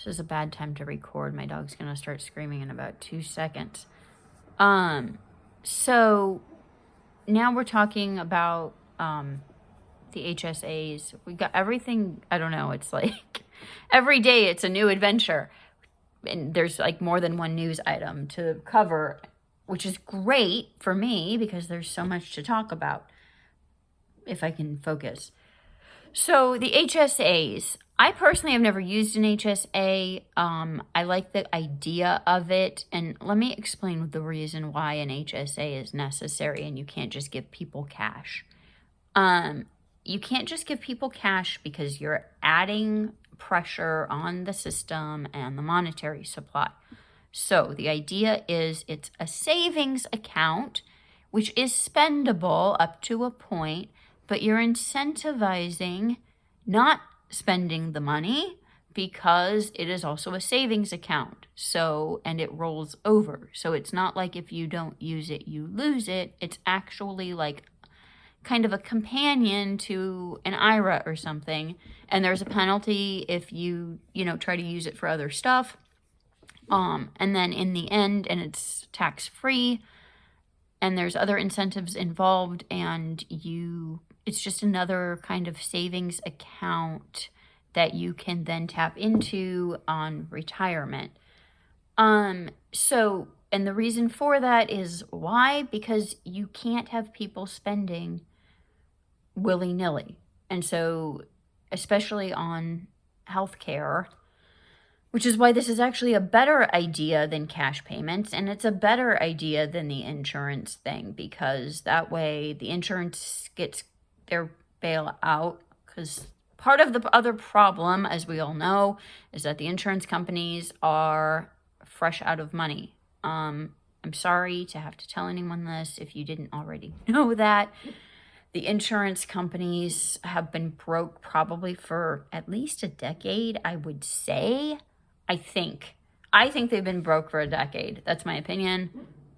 This is a bad time to record. My dog's gonna start screaming in about 2 seconds. So now we're talking about the HSAs. We got everything. I don't know. It's like every day it's a new adventure, and there's like more than one news item to cover, which is great for me because there's so much to talk about if I can focus. So the HSAs, I personally have never used an HSA. I like the idea of it. And let me explain the reason why an HSA is necessary and you can't just give people cash. You can't just give people cash because you're adding pressure on the system and the monetary supply. So the idea is it's a savings account, which is spendable up to a point, but you're incentivizing not spending the money because it is also a savings account. So, and it rolls over. So it's not like if you don't use it, you lose it. It's actually like kind of a companion to an IRA or something. And there's a penalty if you try to use it for other stuff. And then in the end, and it's tax-free, and there's other incentives involved, and it's just another kind of savings account that you can then tap into on retirement. So, and the reason for that is why? Because you can't have people spending willy-nilly. And so, especially on healthcare, which is why this is actually a better idea than cash payments, and it's a better idea than the insurance thing, because that way the insurance gets their bailout, because part of the other problem, as we all know, is that the insurance companies are fresh out of money. I'm sorry to have to tell anyone this if you didn't already know that. The insurance companies have been broke probably for at least a decade, I would say. I think they've been broke for a decade. That's my opinion.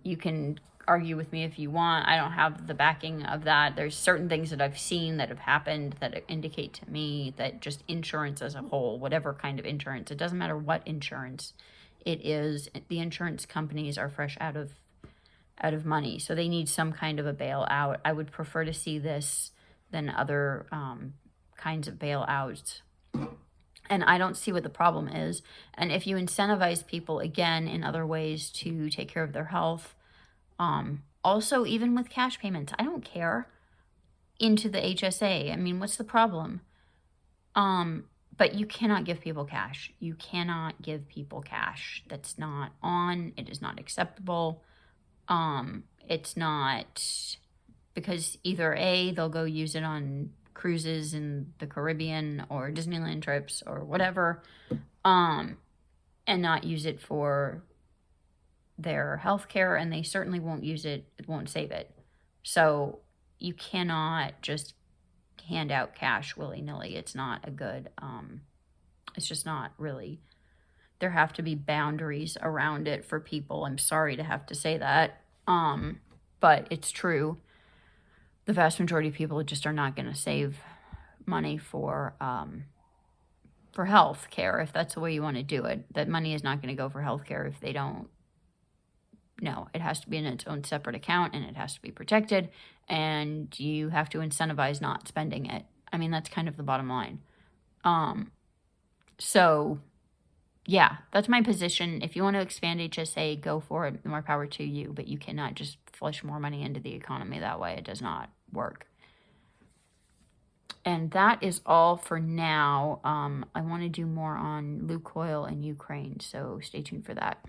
You can argue with me if you want. I don't have the backing of that. There's certain things that I've seen that have happened that indicate to me that just insurance as a whole, whatever kind of insurance, it doesn't matter what insurance it is, the insurance companies are fresh out of money. So they need some kind of a bailout. I would prefer to see this than other kinds of bailouts. And I don't see what the problem is. And if you incentivize people, again, in other ways to take care of their health, also even with cash payments, I don't care, into the HSA. I mean, what's the problem? But you cannot give people cash. You cannot give people cash. That's not on. It is not acceptable. It's not, because either A, they'll go use it on cruises in the Caribbean or Disneyland trips or whatever, and not use it for their health care, and they certainly won't use it, it won't save it. So you cannot just hand out cash willy-nilly. It's not a good, it's just not really, there have to be boundaries around it for people. I'm sorry to have to say that, but it's true. The vast majority of people just are not going to save money for health care if that's the way you want to do it. That money is not going to go for health care if they don't. No, it has to be in its own separate account, and it has to be protected, and you have to incentivize not spending it. I mean, that's kind of the bottom line. So yeah, that's my position. If you want to expand HSA, go for it. More power to you, but you cannot just flush more money into the economy that way. It does not work. And that is all for now. I want to do more on Lukoil and Ukraine, so stay tuned for that.